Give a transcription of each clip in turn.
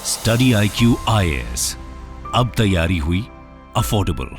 Study IQ IAS, अब तैयारी हुई अफोर्डेबल।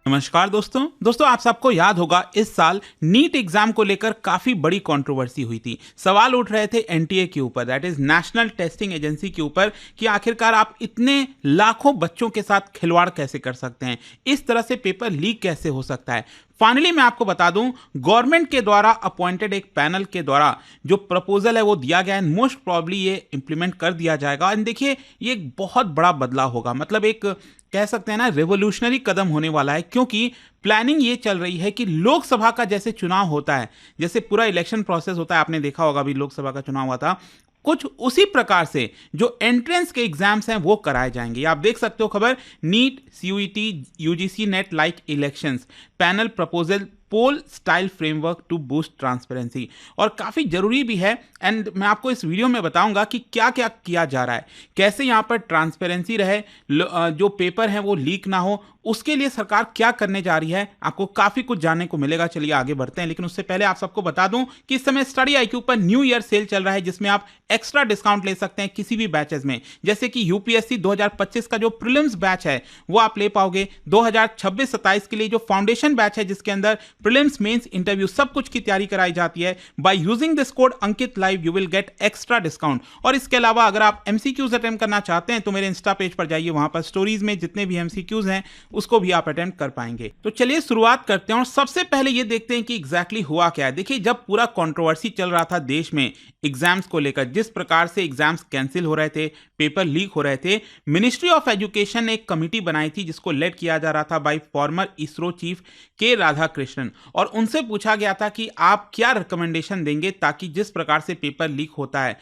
नमस्कार दोस्तों आप सबको याद होगा इस साल नीट एग्जाम को लेकर काफी बड़ी कंट्रोवर्सी हुई थी। सवाल उठ रहे थे एनटीए के ऊपर, that is national testing agency के ऊपर, कि आखिरकार आप इतने लाखों बच्चों के साथ खिलवाड़ कैसे कर सकते हैं, इस तरह से पेपर लीक कैसे हो सकता है। फाइनली मैं आपको बता दूं, गवर्नमेंट के द्वारा अपॉइंटेड एक पैनल के द्वारा जो प्रपोजल है वो दिया गया है। मोस्ट प्रॉब्ली ये इंप्लीमेंट कर दिया जाएगा। एंड देखिए, ये एक बहुत बड़ा बदलाव होगा, मतलब एक कह सकते हैं ना रेवोल्यूशनरी कदम होने वाला है, क्योंकि प्लानिंग ये चल रही है कि लोकसभा का जैसे चुनाव होता है, जैसे पूरा इलेक्शन प्रोसेस होता है, आपने देखा होगा अभी लोकसभा का चुनाव हुआ था, कुछ उसी प्रकार से जो एंट्रेंस के एग्जाम्स हैं वो कराए जाएंगे। आप देख सकते हो खबर, NEET CUET UGC NET like elections panel proposal poll style framework to boost transparency, और काफ़ी ज़रूरी भी है। एंड मैं आपको इस वीडियो में बताऊंगा कि क्या क्या किया जा रहा है, कैसे यहाँ पर ट्रांसपेरेंसी रहे, जो पेपर हैं वो लीक ना हो, उसके लिए सरकार क्या करने जा रही है। आपको काफ़ी कुछ जानने को मिलेगा। चलिए आगे बढ़ते हैं, लेकिन उससे पहले आप सबको बता दूं कि इस समय स्टडी IQ पर न्यू ईयर सेल चल रहा है, जिसमें आप एक्स्ट्रा डिस्काउंट ले सकते हैं किसी भी बैचेस में। जैसे कि यूपीएससी 2025 का जो प्रीलिम्स बैच है वो आप ले पाओगे। 2026-27 के लिए जो फाउंडेशन बैच है, जिसके अंदर प्रीलिम्स मेंस इंटरव्यू सब कुछ की तैयारी कराई जाती है, by using this code Ankit live you will get extra discount. और इसके अलावा अगर आप MCQs अटेम्प्ट करना चाहते हैं तो मेरे इंस्टा पेज पर जाइए, वहां पर स्टोरीज में जितने भी MCQs हैं उसको भी आप अटेम्प्ट कर पाएंगे। तो चलिए शुरुआत करते हैं और सबसे पहले ये देखते हैं कि एग्जैक्टली हुआ क्या है। देखिए, जब पूरा कंट्रोवर्सी चल रहा था देश में एग्जाम्स को लेकर, जिस प्रकार से एग्जाम्स कैंसिल हो रहे थे, पेपर लीक हो रहे थे, मिनिस्ट्री ऑफ एजुकेशन ने एक कमिटी बनाई थी जिसको लेड किया जा रहा था बाय फॉर्मर इसरो चीफ के राधाकृष्णन, और उनसे पूछा गया था कि आप क्या रिकमेंडेशन देंगे ताकि जिस प्रकार से पेपर लीक होता है,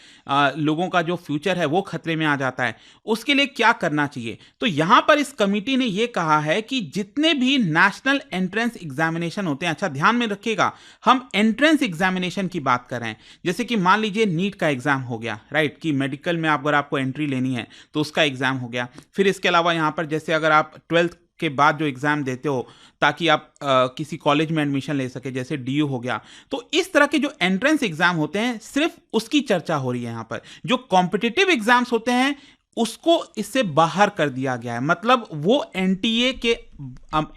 लोगों का जो फ्यूचर है वो खतरे में आ जाता है, उसके लिए क्या करना चाहिए। तो यहां पर इस कमिटी ने यह कहा है कि जितने भी नेशनल एंट्रेंस एग्जामिनेशन होते हैं, अच्छा ध्यान में रखिएगा, हम एंट्रेंस एग्जामिनेशन की बात कर रहे हैं। जैसे कि मान लीजिए नीट का एग्जाम हो गया, राइट, कि मेडिकल में अगर आपको एंट्री लेनी है तो उसका एग्जाम हो गया। फिर इसके अलावा यहां पर जैसे अगर आप 12th के बाद जो एग्जाम देते हो ताकि आप किसी कॉलेज में एडमिशन ले सके, जैसे DU हो गया, तो इस तरह के जो एंट्रेंस एग्जाम होते हैं सिर्फ उसकी चर्चा हो रही है। यहां पर जो कॉम्पिटिटिव एग्जाम्स होते हैं उसको इससे बाहर कर दिया गया है, मतलब वो NTA के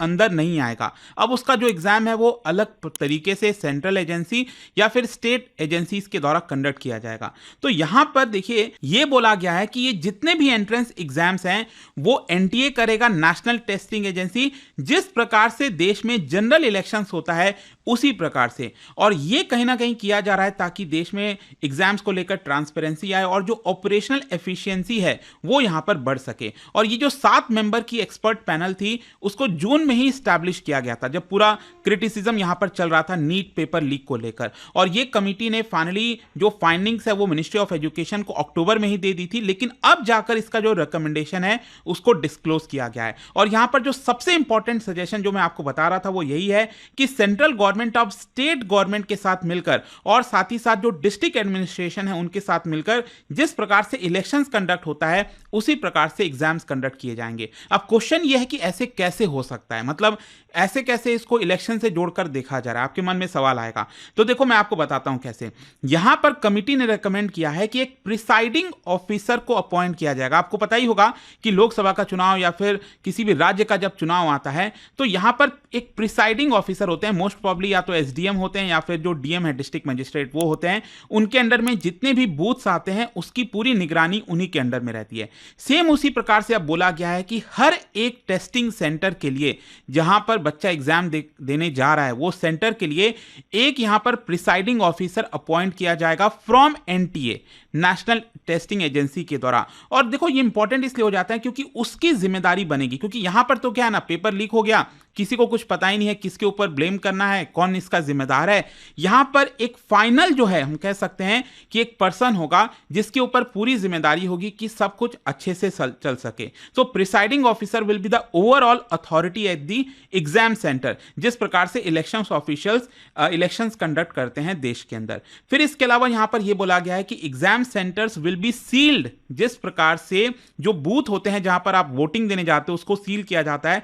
अंदर नहीं आएगा। अब उसका जो एग्जाम है वो अलग तरीके से सेंट्रल एजेंसी या फिर स्टेट एजेंसीज के द्वारा कंडक्ट किया जाएगा। तो यहां पर देखिए ये बोला गया है कि ये जितने भी एंट्रेंस एग्जाम्स हैं वो NTA करेगा, नेशनल टेस्टिंग एजेंसी, जिस प्रकार से देश में जनरल इलेक्शंस होता है उसी प्रकार से। और ये कहीं ना कहीं किया जा रहा है ताकि देश में एग्जाम्स को लेकर ट्रांसपेरेंसी आए और जो ऑपरेशनल एफिशिएंसी है वो यहां पर बढ़ सके। और ये जो 7 मेंबर की एक्सपर्ट पैनल थी उसको जून में ही स्टैब्लिश किया गया था, जब पूरा क्रिटिसिज्म यहां पर चल रहा था नीट पेपर लीक को लेकर। और ये कमिटी ने फाइनली जो फाइंडिंग्स है वो मिनिस्ट्री ऑफ एजुकेशन को अक्टूबर में ही दे दी थी, लेकिन अब जाकर इसका जो रिकमेंडेशन है उसको डिस्क्लोज किया गया है। और यहां पर जो सबसे इंपॉर्टेंट सजेशन जो मैं आपको बता रहा था वो यही है कि central government of state government के साथ मिलकर और साथ ही साथ जो डिस्ट्रिक्ट एडमिनिस्ट्रेशन है उनके साथ मिलकर जिस प्रकार से इलेक्शंस कंडक्ट होता है उसी प्रकार से एग्जाम्स कंडक्ट किए जाएंगे। अब क्वेश्चन यह है कि ऐसे कैसे हो सकता है, मतलब ऐसे कैसे इसको इलेक्शन से जोड़कर देखा जा रहा है, आपके मन में सवाल आएगा। तो देखो मैं आपको बताता हूं कैसे। यहां पर कमिटी ने रेकमेंड किया है कि एक प्रिसाइडिंग ऑफिसर को अपॉइंट किया जाएगा। आपको पता ही होगा कि लोकसभा का चुनाव या फिर किसी भी राज्य का जब चुनाव आता है तो यहां पर एक प्रिसाइडिंग ऑफिसर होते हैं, मोस्ट प्रॉब्ली या तो SDM होते हैं या फिर जो DM है डिस्ट्रिक्ट मजिस्ट्रेट वो होते हैं। उनके अंडर में जितने भी बूथ्स आते हैं उसकी पूरी निगरानी उन्हीं के अंडर में रहती है। सेम उसी प्रकार से अब बोला गया है कि हर एक टेस्टिंग सेंटर के लिए जहां पर बच्चा एग्जाम देने जा रहा है वो सेंटर के लिए एक यहां पर प्रिसाइडिंग ऑफिसर अपॉइंट किया जाएगा from NTA, national testing agency के द्वारा। और देखो ये इंपॉर्टेंट इसलिए हो जाता है क्योंकि उसकी जिम्मेदारी बनेगी, क्योंकि यहां पर तो क्या है ना, पेपर लीक हो गया, किसी को कुछ पता ही नहीं है किसके ऊपर ब्लेम करना है, कौन इसका जिम्मेदार है। यहां पर एक फाइनल जो है हम कह सकते हैं कि एक पर्सन होगा जिसके ऊपर पूरी जिम्मेदारी होगी कि सब कुछ अच्छे से चल सके। तो presiding officer will be the overall authority at the exam centre, जिस प्रकार से इलेक्शंस ऑफिशियल्स इलेक्शंस कंडक्ट करते हैं देश के अंदर। फिर इसके अलावा यहां पर यह बोला गया है कि exam centres will be sealed, जिस प्रकार से जो बूथ होते हैं जहां पर आप वोटिंग देने जाते हो उसको सील किया जाता है,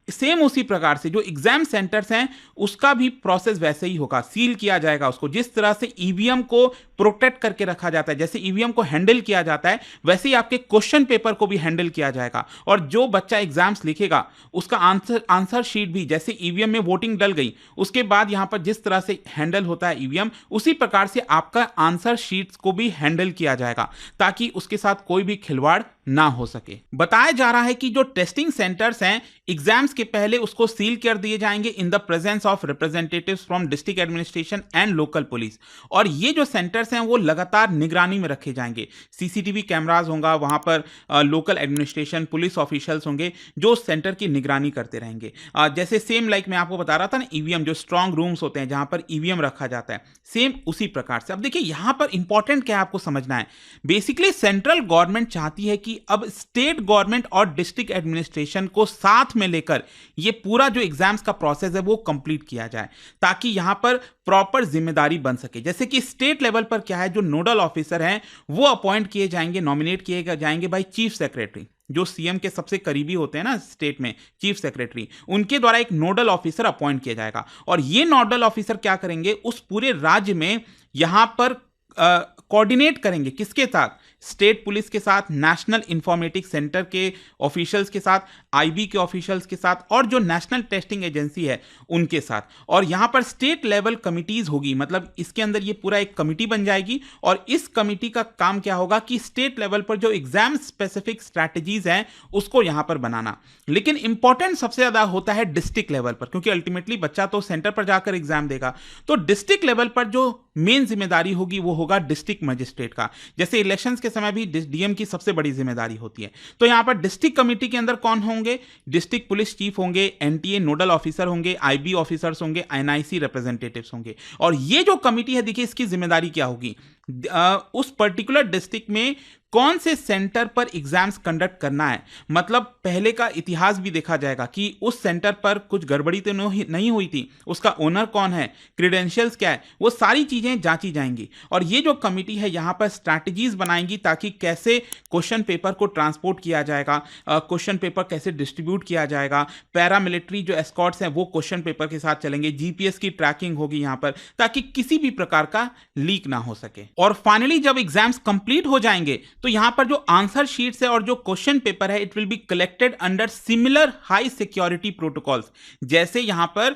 सेम उसी प्रकार से जो एग्जाम सेंटर्स हैं उसका भी प्रोसेस वैसे ही होगा, सील किया जाएगा उसको। जिस तरह से ईवीएम को प्रोटेक्ट करके रखा जाता है, जैसे ईवीएम को हैंडल किया जाता है, वैसे ही आपके क्वेश्चन पेपर को भी हैंडल किया जाएगा। और जो बच्चा एग्जाम्स लिखेगा उसका आंसर शीट भी, जैसे ईवीएम में वोटिंग डल गई उसके बाद यहां पर जिस तरह से हैंडल होता है ईवीएम, उसी प्रकार से आपका आंसर शीट्स को भी हैंडल किया जाएगा ताकि उसके साथ कोई भी खिलवाड़ ना हो सके। बताया जा रहा है कि जो टेस्टिंग सेंटर्स हैं एग्जाम्स के पहले उसको सील कर दिए जाएंगे in the presence of representatives from district administration and local police. और ये जो सेंटर्स हैं वो लगातार निगरानी में रखे जाएंगे। सीसीटीवी कैमरास होगा वहां पर, लोकल एडमिनिस्ट्रेशन पुलिस ऑफिशियल्स होंगे जो सेंटर की निगरानी करते रहेंगे। जैसे सेम लाइक मैं आपको बता रहा था ना, ईवीएम जो स्ट्रांग रूम्स होते हैं जहां पर ईवीएम रखा जाता है, सेम उसी प्रकार से। अब देखिए यहां पर इंपॉर्टेंट क्या है आपको समझना है। बेसिकली सेंट्रल गवर्नमेंट चाहती है कि अब स्टेट गवर्नमेंट और डिस्ट्रिक्ट एडमिनिस्ट्रेशन को साथ में लेकर ये पूरा जो एग्जाम्स का प्रोसेस है वो कंप्लीट किया जाए ताकि यहां पर प्रॉपर जिम्मेदारी बन सके। जैसे कि स्टेट लेवल पर क्या है, जो नोडल ऑफिसर हैं वो अपॉइंट किए जाएंगे, नॉमिनेट किए जाएंगे बाय चीफ सेक्रेटरी, जो सीएम के सबसे करीबी होते हैं ना स्टेट में, चीफ सेक्रेटरी, उनके द्वारा एक नोडल ऑफिसर अपॉइंट किया जाएगा। और ये नोडल ऑफिसर क्या करेंगे, उस पूरे राज्य में यहां पर कोऑर्डिनेट करेंगे किसके साथ, स्टेट पुलिस के साथ, नेशनल इंफॉर्मेटिक्स सेंटर के ऑफिशियल्स के साथ, आईबी के ऑफिशियल्स के साथ और जो नेशनल टेस्टिंग एजेंसी है उनके साथ। और यहां पर स्टेट लेवल कमिटीज होगी, मतलब इसके अंदर ये पूरा एक कमिटी बन जाएगी और इस कमिटी का काम क्या होगा कि स्टेट लेवल पर जो एग्जाम स्पेसिफिक स्ट्रैटेजीज हैं उसको यहां पर बनाना। लेकिन इंपॉर्टेंट सबसे ज्यादा होता है डिस्ट्रिक्ट लेवल पर, क्योंकि अल्टीमेटली बच्चा तो सेंटर पर जाकर एग्जाम देगा। तो डिस्ट्रिक्ट लेवल पर जो मेन जिम्मेदारी होगी वो होगा डिस्ट्रिक्ट मजिस्ट्रेट का। जैसे इलेक्शंस के समय भी डीएम की सबसे बड़ी जिम्मेदारी होती है। तो यहां पर डिस्ट्रिक्ट कमेटी के अंदर कौन होंगे, डिस्ट्रिक्ट पुलिस चीफ होंगे, एनटीए नोडल ऑफिसर होंगे, आईबी ऑफिसर्स होंगे, एनआईसी रिप्रेजेंटेटिव्स होंगे। और ये जो कमेटी है देखिए इसकी जिम्मेदारी क्या होगी, उस पर्टिकुलर डिस्ट्रिक्ट में कौन से सेंटर पर एग्जाम्स कंडक्ट करना है। मतलब पहले का इतिहास भी देखा जाएगा कि उस सेंटर पर कुछ गड़बड़ी तो नहीं हुई थी, उसका ओनर कौन है, क्रीडेंशियल्स क्या है, वो सारी चीजें जांची जाएंगी। और ये जो कमिटी है यहां पर स्ट्रैटेजीज बनाएंगी ताकि कैसे क्वेश्चन पेपर को ट्रांसपोर्ट किया जाएगा, क्वेश्चन पेपर कैसे डिस्ट्रीब्यूट किया जाएगा, पैरामिलिट्री जो एस्कॉर्ट्स हैं वो क्वेश्चन पेपर के साथ चलेंगे, जीपीएस की ट्रैकिंग होगी यहां पर ताकि किसी भी प्रकार का लीक ना हो सके। और फाइनली जब एग्जाम्स कंप्लीट हो जाएंगे तो यहां पर जो आंसर शीट्स है और जो क्वेश्चन पेपर है it will be collected under similar high security protocols. जैसे यहां पर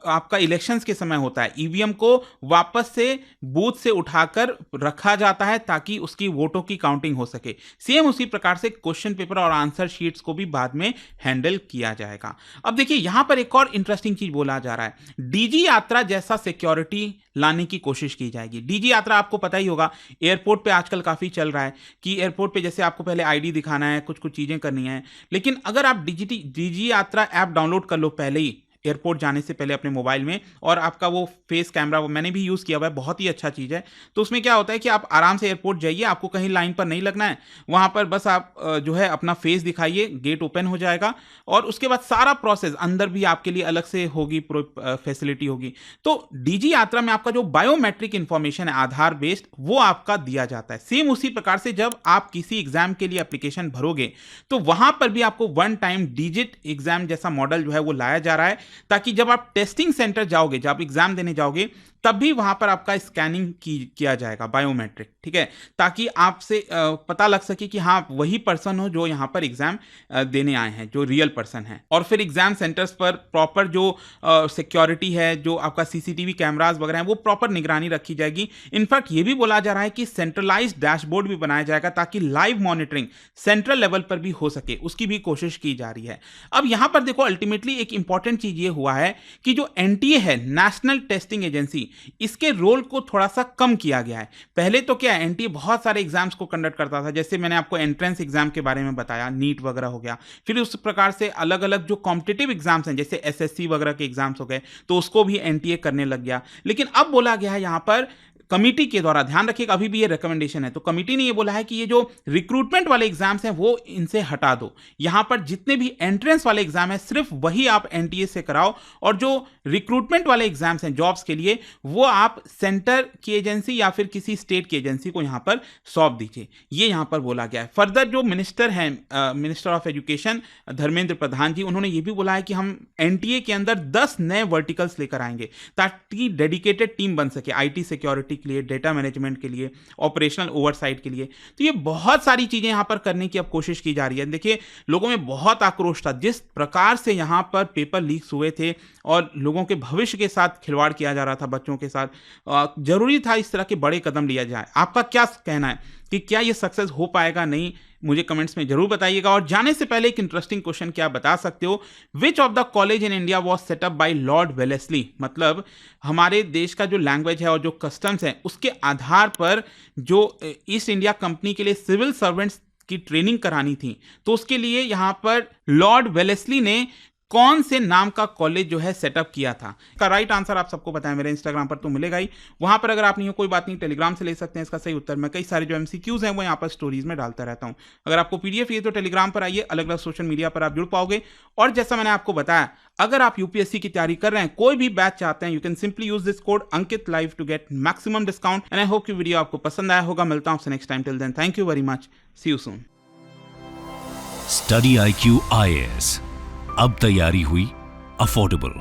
आपका इलेक्शंस के समय होता है, ईवीएम को वापस से बूथ से उठाकर रखा जाता है ताकि उसकी वोटों की काउंटिंग हो सके, सेम उसी प्रकार से क्वेश्चन पेपर और आंसर शीट्स को भी बाद में हैंडल किया जाएगा। अब देखिए यहां पर एक और इंटरेस्टिंग चीज बोला जा रहा है, डीजी यात्रा जैसा सिक्योरिटी लाने की कोशिश की जाएगी। डीजी यात्रा आपको पता ही होगा, एयरपोर्ट पे आजकल काफी चल रहा है कि एयरपोर्ट पे जैसे आपको पहले आईडी दिखाना है, कुछ कुछ चीजें करनी है। लेकिन अगर आप डीजी यात्रा ऐप डाउनलोड कर लो पहले ही एयरपोर्ट जाने से पहले अपने मोबाइल में, और आपका वो फेस कैमरा, वो मैंने भी यूज़ किया हुआ है, बहुत ही अच्छा चीज़ है। तो उसमें क्या होता है कि आप आराम से एयरपोर्ट जाइए, आपको कहीं लाइन पर नहीं लगना है, वहाँ पर बस आप जो है अपना फेस दिखाइए, गेट ओपन हो जाएगा और उसके बाद सारा प्रोसेस अंदर भी आपके लिए अलग से होगी, फैसिलिटी होगी। तो डीजी यात्रा में आपका जो बायोमेट्रिक इंफॉर्मेशन है आधार बेस्ड, वो आपका दिया जाता है। सेम उसी प्रकार से जब आप किसी एग्जाम के लिए एप्लीकेशन भरोगे तो वहां पर भी आपको वन टाइम डिजिट एग्जाम जैसा मॉडल जो है वो लाया जा रहा है ताकि जब आप टेस्टिंग सेंटर जाओगे, जब आप एग्जाम देने जाओगे, तब भी वहां पर आपका स्कैनिंग किया जाएगा बायोमेट्रिक, ठीक है, ताकि आपसे पता लग सके कि हाँ वही पर्सन हो जो यहाँ पर एग्जाम देने आए हैं, जो रियल पर्सन है। और फिर एग्जाम सेंटर्स पर प्रॉपर जो सिक्योरिटी है, जो आपका सीसीटीवी कैमरास वगैरह हैं, वो प्रॉपर निगरानी रखी जाएगी। इनफैक्ट ये भी बोला जा रहा है कि सेंट्रलाइज्ड डैशबोर्ड भी बनाया जाएगा ताकि लाइव मॉनिटरिंग सेंट्रल लेवल पर भी हो सके, उसकी भी कोशिश की जा रही है। अब यहां पर देखो अल्टीमेटली एक इंपॉर्टेंट चीज ये हुआ है कि जो एनटीए है, नेशनल टेस्टिंग एजेंसी, इसके रोल को थोड़ा सा कम किया गया है। पहले तो क्या है, एनटीए बहुत सारे एग्जाम्स को कंडक्ट करता था, जैसे मैंने आपको एंट्रेंस एग्जाम के बारे में बताया, नीट वगैरह हो गया। फिर उस प्रकार से अलग अलग जो कॉम्पिटिटिव एग्जाम्स हैं, जैसे एसएससी वगैरह के एग्जाम्स हो गए, तो उसको भी एनटीए करने लग गया। लेकिन अब बोला गया है यहां पर कमिटी के द्वारा, ध्यान रखिएगा अभी भी ये रिकमेंडेशन है, तो कमिटी ने ये बोला है कि ये जो रिक्रूटमेंट वाले एग्जाम्स हैं वो इनसे हटा दो। यहां पर जितने भी एंट्रेंस वाले एग्जाम है सिर्फ वही आप एनटीए से कराओ, और जो रिक्रूटमेंट वाले एग्जाम्स हैं जॉब्स के लिए वो आप सेंटर की एजेंसी या फिर किसी स्टेट की एजेंसी को यहां पर सौंप दीजिए, ये यहां पर बोला गया है। फर्दर जो मिनिस्टर हैं, minister of education Dharmendra Pradhan जी, उन्होंने ये भी बोला है कि हम एनटीए के अंदर 10 नए वर्टिकल्स लेकर आएंगे ताकि डेडिकेटेड टीम बन सके आईटी सिक्योरिटी के लिए, डेटा मैनेजमेंट के लिए, ऑपरेशनल ओवरसाइट के लिए। तो ये बहुत सारी चीजें यहां पर करने की अब कोशिश की जा रही है। देखिए लोगों में बहुत आक्रोश था जिस प्रकार से यहां पर पेपर लीक्स हुए थे और लोगों के भविष्य के साथ खिलवाड़ किया जा रहा था, बच्चों के साथ। जरूरी था इस तरह के बड़े कदम लिया जाए। आपका क्या कहना है कि क्या ये सक्सेस हो पाएगा नहीं, मुझे कमेंट्स में जरूर बताइएगा। और जाने से पहले एक इंटरेस्टिंग क्वेश्चन क्या बता सकते हो, which of the college in India was set up by Lord Wellesley? मतलब हमारे देश का जो लैंग्वेज है और जो कस्टम्स है उसके आधार पर जो ईस्ट इंडिया कंपनी के लिए सिविल सर्वेंट्स की ट्रेनिंग करानी थी, तो उसके लिए यहां पर लॉर्ड वेलेस्ली ने कौन से नाम का कॉलेज जो है सेटअप किया था? इसका राइट आंसर आप सबको बताएं, मेरे इंस्टाग्राम पर तो मिलेगा ही, वहां पर अगर आप नहीं हो कोई बात नहीं, टेलीग्राम से ले सकते हैं इसका सही उत्तर। मैं कई सारे जो एमसीक्यूज हैं वो यहाँ पर स्टोरीज में डालता रहता हूं। अगर आपको पीडीएफ चाहिए तो टेलीग्राम पर आइए, अलग अलग सोशल मीडिया पर आप जुड़ पाओगे। और जैसा मैंने आपको बताया, अगर आप यूपीएससी की तैयारी कर रहे हैं, कोई भी बैच चाहते हैं, you can simply use this code Ankit live to get maximum discount. And I hope कि वीडियो आपको पसंद आया होगा। मिलता हूं आपसे next time, till then thank you very much, see you soon. Study IQ IAS, अब तैयारी हुई अफोर्डेबल।